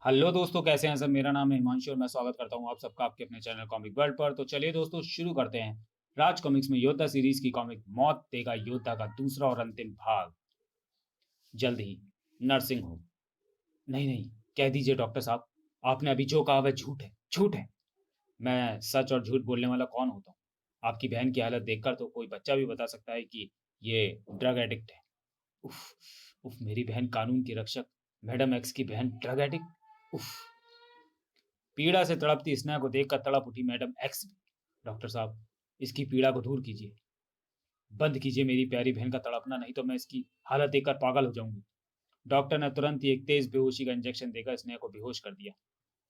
Hello दोस्तों, कैसे हैं सब? मेरा नाम है हिमांशु और मैं स्वागत करता हूं आप सबका आपके अपने चैनल कॉमिक वर्ल्ड पर। तो चलिए दोस्तों, शुरू करते हैं राज कॉमिक्स में योद्धा सीरीज की कॉमिक मौत देगा योद्धा का दूसरा और अंतिम भाग जल्द ही नर्सिंग होम। नहीं नहीं, कह दीजिए डॉक्टर साहब, आपने अभी जो कहा वह झूठ है, झूठ है। मैं सच और झूठ बोलने वाला कौन होता हूँ? आपकी बहन की हालत देखकर तो कोई बच्चा भी बता सकता है कि ये ड्रग एडिक्ट है। उफ, उफ, मेरी बहन कानून की रक्षक, मैडम एक्स की बहन ड्रग एडिक्ट। उफ। पीड़ा से तड़पती स्नेहा को देखकर तड़प उठी मैडम एक्स भी। डॉक्टर साहब, इसकी पीड़ा को दूर कीजिए, बंद कीजिए मेरी प्यारी बहन का तड़पना, नहीं तो मैं इसकी हालत देखकर पागल हो जाऊंगी। डॉक्टर ने तुरंत ही एक तेज बेहोशी का इंजेक्शन देकर स्नेहा को बेहोश कर दिया।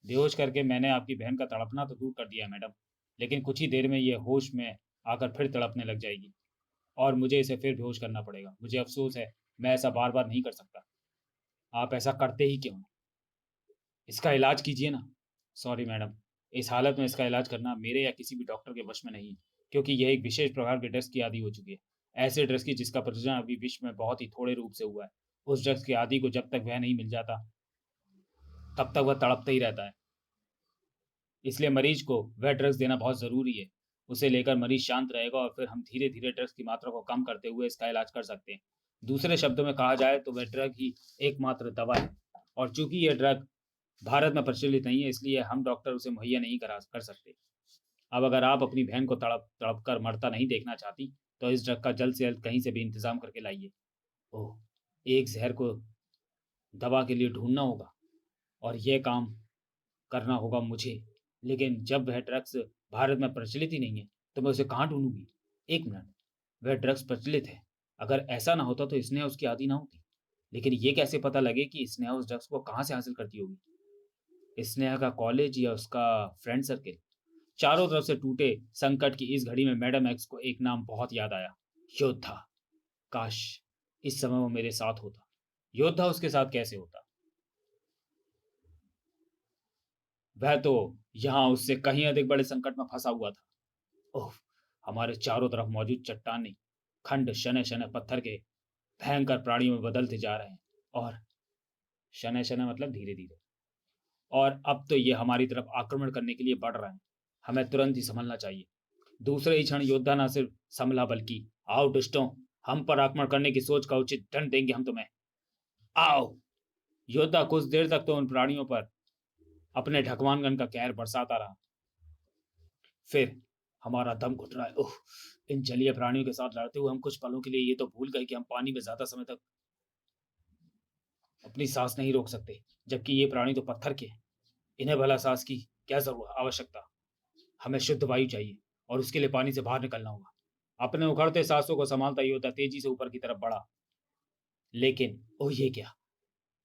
बेहोश करके मैंने आपकी बहन का तड़पना तो दूर कर दिया मैडम, लेकिन कुछ ही देर में ये होश में आकर फिर तड़पने लग जाएगी और मुझे इसे फिर बेहोश करना पड़ेगा। मुझे अफसोस है, मैं ऐसा बार बार नहीं कर सकता। आप ऐसा करते ही क्यों? इसका इलाज कीजिए ना। सॉरी मैडम, इस हालत में इसका इलाज करना मेरे या किसी भी डॉक्टर के वश में नहीं है, क्योंकि यह एक विशेष प्रकार के ड्रग्स की आदी हो चुकी है। ऐसे ड्रग्स की जिसका प्रयोजन अभी विश्व में बहुत ही थोड़े रूप से हुआ है। उस ड्रग्स के आदी को जब तक वह नहीं मिल जाता, तब तक वह तड़पता ही रहता है। इसलिए मरीज को वह ड्रग्स देना बहुत ज़रूरी है। उसे लेकर मरीज शांत रहेगा और फिर हम धीरे-धीरे ड्रग्स की मात्रा को कम करते हुए इसका इलाज कर सकते हैं। दूसरे शब्दों में कहा जाए तो वह ड्रग ही एकमात्र दवा है, और चूँकि यह ड्रग भारत में प्रचलित नहीं है, इसलिए हम डॉक्टर उसे मुहैया नहीं करा कर सकते। अब अगर आप अपनी बहन को तड़प तड़प कर मरता नहीं देखना चाहती, तो इस ड्रग का जल्द से जल्द कहीं से भी इंतज़ाम करके लाइए। ओह! एक ज़हर को दवा के लिए ढूँढना होगा और ये काम करना होगा मुझे। लेकिन जब वह ड्रग्स भारत में प्रचलित ही नहीं है, तो मैं उसे कहाँ ढूँढूँगी? 1 मिनट, वह ड्रग्स प्रचलित है। अगर ऐसा ना होता तो स्नेहा उसकी आदी ना होती। लेकिन ये कैसे पता लगे कि स्नेहा उस ड्रग्स को कहाँ से हासिल करती होगी? स्नेहा का कॉलेज या उसका फ्रेंड सर्किल? चारों तरफ से टूटे संकट की इस घड़ी में मैडम एक्स को एक नाम बहुत याद आया। योद्धा। काश इस समय वो मेरे साथ होता। योद्धा उसके साथ कैसे होता? वह तो यहाँ उससे कहीं अधिक बड़े संकट में फंसा हुआ था। ओह! हमारे चारों तरफ मौजूद चट्टानें, खंड शनैः-शनैः पत्थर के भयंकर प्राणियों में बदलते जा रहे हैं, और शनैः-शनैः मतलब धीरे-धीरे। और अब तो ये हमारी तरफ आक्रमण करने के लिए बढ़ रहे हैं। हमें तुरंत ही संभलना चाहिए। दूसरे ही क्षण योद्धा न सिर्फ संभला, बल्कि आओ दुष्टों, हम पर आक्रमण करने की सोच का उचित दंड देंगे हम तुम्हें। आओ! योद्धा कुछ देर तक तो उन प्राणियों पर अपने ढकवान का कहर बरसाता रहा। फिर हमारा दम घुट रहा है। उह! इन जलीय प्राणियों के साथ लड़ते हुए हम कुछ पलों के लिए ये तो भूल गए कि हम पानी में ज़्यादा समय तक अपनी साँस नहीं रोक सकते, जबकि ये प्राणी तो पत्थर के हैं। इन्हें भला साँस की क्या आवश्यकता? हमें शुद्ध वायु चाहिए और उसके लिए पानी से बाहर निकलना होगा। अपने उखड़ते साँसों को सँभालता योद्धा तेज़ी से ऊपर की तरफ बढ़ा। लेकिन ओह! ये क्या?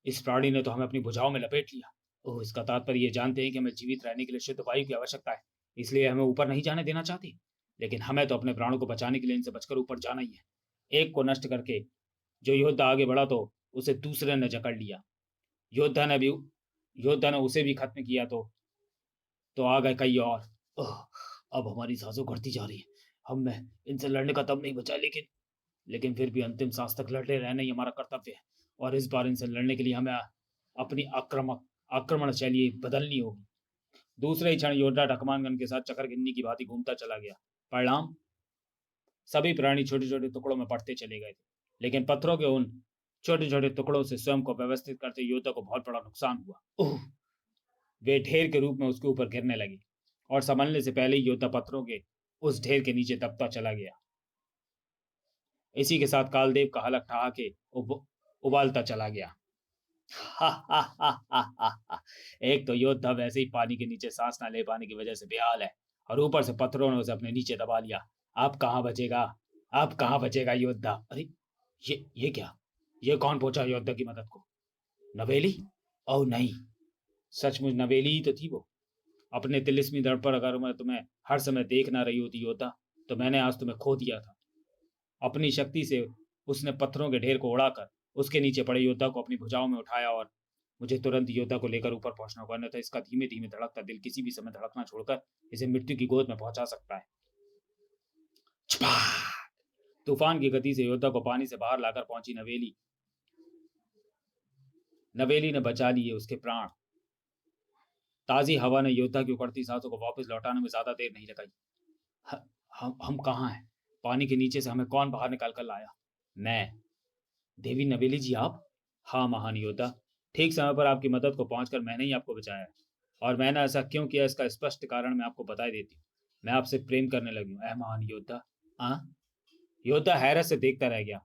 इस प्राणी ने तो हमें अपनी भुजाओं में लपेट लिया। ओह! इसका तात्पर्य ये जानते हैं कि हमें जीवित रहने के लिए शुद्ध वायु की आवश्यकता है, इसलिए हमें ऊपर नहीं जाने देना चाहते। लेकिन हमें तो अपने प्राणों को बचाने के लिए इनसे बचकर ऊपर जाना ही है। एक को नष्ट करके जो योद्धा आगे बढ़ा तो उसे दूसरे ने जकड़ लिया। योद्धा ने भी योद्धा ने उसे भी खत्म किया तो आ गए कई और। ओह! अब हमारी साँसें घटती जा रही हैं। हम में इनसे लड़ने का दम नहीं बचा, लेकिन फिर भी अंतिम सांस तक लड़े रहना ही हमारा कर्तव्य है, और इस बार इनसे लड़ने के लिए हमें अपनी आक्रमण शैली बदलनी होगी। दूसरे ही क्षण योद्धा ढकमान के साथ चकरगिन्नी की भांति घूमता चला गया। परिणाम, सभी प्राणी छोटे-छोटे टुकड़ों में बँटते चले गए थे। लेकिन पत्थरों के उन छोटे-छोटे टुकड़ों से स्वयं को व्यवस्थित करते योद्धा को बहुत बड़ा नुकसान हुआ। उह! वे ढेर के रूप में उसके ऊपर गिरने लगे, और संभलने से पहले ही योद्धा पत्थरों के उस ढेर के नीचे दबता चला गया। इसी के साथ कालदेव का हलक ठहाके उबालता चला गया। एक तो योद्धा वैसे ही पानी के नीचे सांस ना ले पाने की वजह से बेहाल है, और ऊपर से पत्थरों ने उसे अपने नीचे दबा लिया। अब कहाँ बचेगा? अब कहाँ बचेगा योद्धा? अरे! ये क्या? ये कौन पहुंचा योद्धा की मदद को? नवेली? ओह नहीं! सचमुच नवेली ही तो थी वो। अपने तिलिस्मी दर्द पर अगर मैं तुम्हें हर समय देख ना रही होती योद्धा, तो मैंने आज तुम्हें खो दिया था। अपनी शक्ति से उसने पत्थरों के ढेर को उड़ाकर उसके नीचे पड़े योद्धा को अपनी भुजाओं में उठाया, और मुझे तुरंत योद्धा को लेकर ऊपर पहुंचना होगा, अन्यथा इसका धीमे-धीमे धड़कता दिल किसी भी समय धड़कना छोड़कर इसे मृत्यु की गोद में पहुंचा सकता है। छपाक! तूफान की गति से योद्धा को पानी से बाहर लाकर पहुंची नवेली। नवेली ने बचा लिए उसके प्राण। ताज़ी हवा ने योद्धा की उखड़ती सांसों को वापस लौटाने में ज़्यादा देर नहीं लगाई। ह हम कहाँ हैं? पानी के नीचे से हमें कौन बाहर निकाल कर लाया? मैं। देवी नवेली जी आप? हाँ, महान योद्धा। ठीक समय पर आपकी मदद को पहुँचकर मैंने ही आपको बचाया है। और मैंने ऐसा क्यों किया इसका स्पष्ट कारण मैं आपको बता देती हूँ। मैं आपसे प्रेम करने लगी हूँ, ऐ महान योद्धा। हाँ? योद्धा हैरत से देखता रह गया।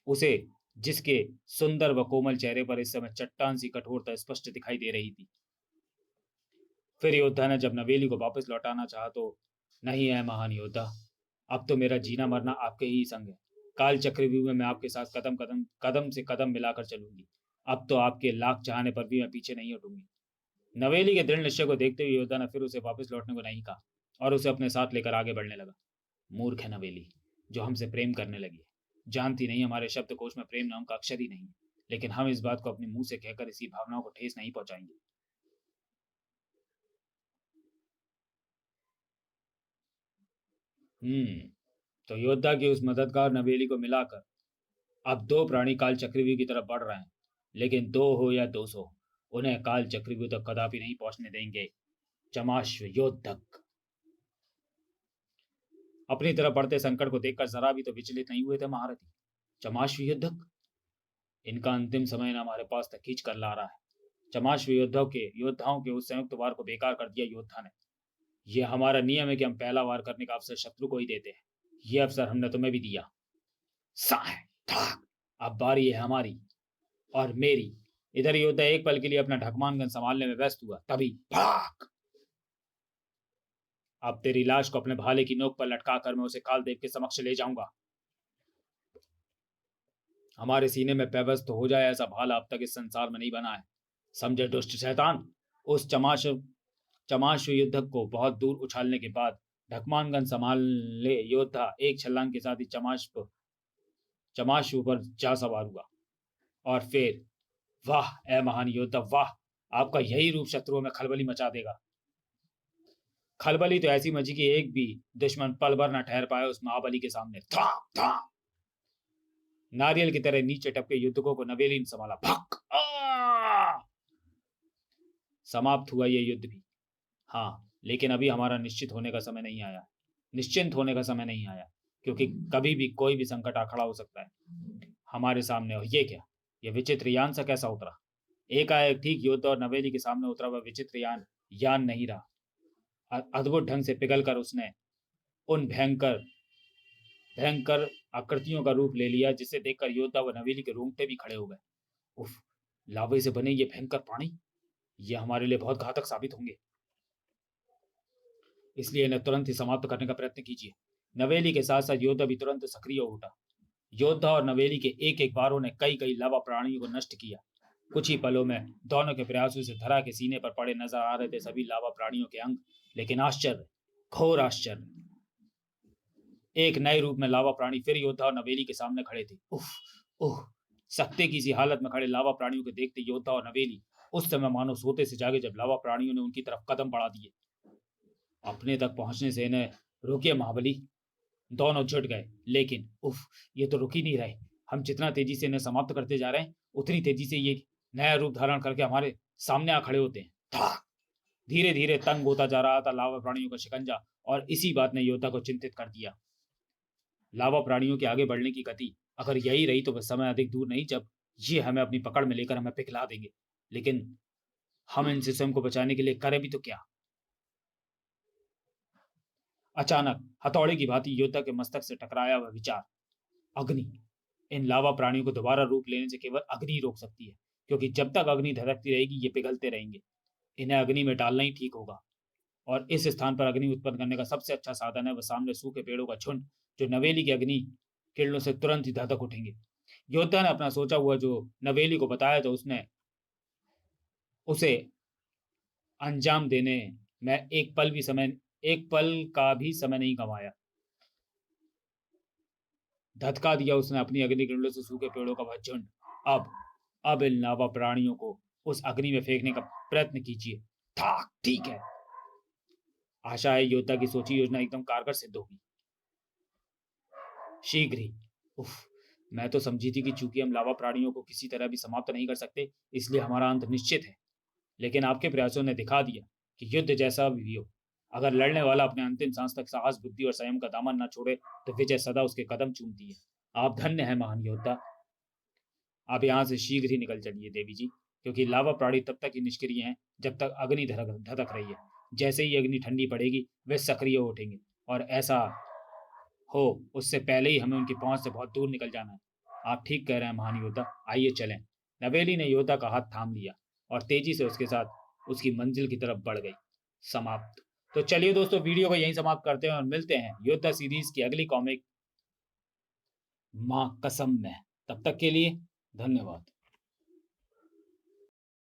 उसे जिसके सुंदर व कोमल चेहरे पर इस समय चट्टान सी कठोरता स्पष्ट दिखाई दे रही थी। फिर योद्धा ने जब नवेली को वापस लौटाना चाहा तो, नहीं है महान योद्धा, अब तो मेरा जीना मरना आपके ही संग है। काल चक्रव्यूह में मैं आपके साथ कदम कदम कदम से कदम मिलाकर चलूंगी। अब तो आपके लाख चाहने पर भी मैं पीछे नहीं हटूंगी। नवेली के दृढ़ निश्चय को देखते हुए योद्धा ने फिर उसे वापस लौटने को नहीं कहा और उसे अपने साथ लेकर आगे बढ़ने लगा। मूर्ख है नवेली, जो हमसे प्रेम करने लगी है। जानती नहीं हमारे शब्दकोश में प्रेम नाम का अक्षर ही नहीं है, लेकिन हम इस बात को अपने मुंह से कहकर इसी भावनाओं को ठेस नहीं पहुंचाएंगे। हम्म। तो योद्धा की उस मददगार नवेली को मिलाकर अब दो प्राणी काल चक्रव्यूह की तरफ बढ़ रहे हैं, लेकिन दो हो या 200, उन्हें काल चक्रव्यूह तक कदापि नहीं पहुंचने देंगे। चमाश्व योद्धक अपनी तरफ बढ़ते संकट को देखकर जरा भी तो विचलित नहीं हुए थे महारथी। चमाश्व युद्धक, इनका अंतिम समय न हमारे पास तक खींच कर ला रहा है। चमाश्व योद्धाओं के उस संयुक्त वार को बेकार कर दिया योद्धा ने। यह हमारा नियम है कि हम पहला वार करने का अवसर शत्रु को ही देते हैं। यह अवसर हमने तुम्हें भी दिया। साह, ठाक, अब बारी है हमारी और मेरी। इधर योद्धा एक पल के लिए अपना ढकमान गन संभालने में व्यस्त हुआ, तभी भाग। अब तेरी लाश को अपने भाले की नोक पर लटका कर मैं उसे कालदेव के समक्ष ले जाऊंगा। हमारे सीने में पेवस्त हो जाए ऐसा भाला अब तक इस संसार में नहीं बना है। समझे दुष्ट शैतान। उस चमाश युद्धक को बहुत दूर उछालने के बाद ढकमानगन संभाले योद्धा एक छलांग के साथ ही चमाशु पर जा सवार हुआ। और फिर, वाह ए महान योद्धा वाह, आपका यही रूप शत्रुओं में खलबली मचा देगा। खलबली तो ऐसी मची कि एक भी दुश्मन पल भर न ठहर पाया उस महाबली के सामने। था था नारियल की तरह नीचे टपके युद्धकों को नवेली ने संभाला। भक समाप्त हुआ यह युद्ध भी। हाँ, लेकिन अभी हमारा निश्चित होने का समय नहीं आया, निश्चिंत होने का समय नहीं आया, क्योंकि कभी भी कोई भी संकट आ खड़ा हो सकता है हमारे सामने। और ये क्या, ये विचित्र यान सा कैसा उतरा? एकाएक ठीक योद्धा और नवेली के सामने उतरा हुआ विचित्र यान यान नहीं रहा। अद्भुत ढंग से पिघल कर उसने उन भयंकर भयंकर आकृतियों का रूप ले लिया, जिसे देखकर योद्धा व नवेली के रोंगटे भी खड़े हो गए। उफ, लावे से बने ये भयंकर प्राणी, ये हमारे लिए बहुत घातक साबित होंगे, इसलिए इन्हें तुरंत ही समाप्त करने का प्रयत्न कीजिए। नवेली के साथ साथ योद्धा भी तुरंत सक्रिय हो उठा। योद्धा और नवेली के एक एक बारों ने कई कई लावा प्राणियों को नष्ट किया। कुछ ही पलों में दोनों के प्रयासों से धरा के सीने पर पड़े नजर आ रहे थे सभी लावा प्राणियों के अंग। लेकिन आश्चर्य, घोर आश्चर्य, एक नए रूप में लावा प्राणी फिर योद्धा और नवेली के सामने खड़े थे। उफ, उह, सकते की सी हालत में खड़े लावा प्राणियों को देखते योद्धा और नवेली उस समय मानो सोते से जागे, जब लावा प्राणियों ने उनकी तरफ कदम बढ़ा दिए। अपने तक पहुंचने से इन्हें रोकिए महाबली। दोनों जुट गए, लेकिन उफ, ये तो रुक ही नहीं रहे। हम जितना तेजी से इन्हें समाप्त करते जा रहे हैं, उतनी तेजी से ये नया रूप धारण करके हमारे सामने आ खड़े होते हैं। धीरे धीरे तंग होता जा रहा था लावा प्राणियों का शिकंजा, और इसी बात ने योद्धा को चिंतित कर दिया। लावा प्राणियों के आगे बढ़ने की गति अगर यही रही तो वह समय अधिक दूर नहीं जब ये हमें अपनी पकड़ में लेकर हमें पिघला देंगे। लेकिन हम इनसे स्वयं को बचाने के लिए करें भी तो क्या? अचानक हथौड़े की भांति योद्धा के मस्तक से टकराया वह विचार, अग्नि। इन लावा प्राणियों को दोबारा रूप लेने से केवल अग्नि ही रोक सकती है, क्योंकि जब तक अग्नि धधकती रहेगी ये पिघलते रहेंगे। इन्हें अग्नि में डालना ही ठीक होगा। और इस स्थान पर अग्नि उत्पन्न करने का सबसे अच्छा साधन है वह सामने सूखे पेड़ों का झुंड, जो नवेली की अग्नि किरणों से तुरंत ही धधक उठेंगे। योद्धा ने अपना सोचा हुआ जो नवेली को बताया तो उसने उसे अंजाम देने में एक पल का भी समय नहीं गंवाया। धधका दिया उसने अपनी अग्नि किरणों से सूखे पेड़ों का वह झुंड। अब इन लावा प्राणियों को उस अग्नि में फेंकने का प्रयत्न कीजिए। था, ठीक है। आशा है योद्धा की सोची योजना एकदम कारगर सिद्ध होगी शीघ्र ही। उफ, मैं तो समझी थी कि चूंकि हम लावा प्राणियों को किसी तरह भी समाप्त नहीं कर सकते, इसलिए हमारा अंत निश्चित है। लेकिन आपके प्रयासों ने दिखा दिया कि युद्ध जैसा भी हो, अगर लड़ने वाला अपने अंतिम सांस तक साहस, बुद्धि और संयम का दामन न छोड़े, तो विजय सदा उसके कदम चूमती है। आप धन्य हैं महान योद्धा। आप यहाँ से शीघ्र ही निकल चलिए देवी जी, क्योंकि लावा प्राणी तब तक ही निष्क्रिय हैं जब तक अग्नि धधक धधक रही है। जैसे ही अग्नि ठंडी पड़ेगी, वे सक्रिय हो उठेंगे, और ऐसा हो उससे पहले ही हमें उनकी पहुंच से बहुत दूर निकल जाना है। आप ठीक कह रहे हैं महान योद्धा, आइए चलें। नवेली ने योद्धा का हाथ थाम लिया और तेजी से उसके साथ उसकी मंजिल की तरफ बढ़ गई। समाप्त। तो चलिए दोस्तों, वीडियो को यहीं समाप्त करते हैं और मिलते हैं योद्धा सीरीज की अगली कॉमिक माँ कसम में। तब तक के लिए धन्यवाद।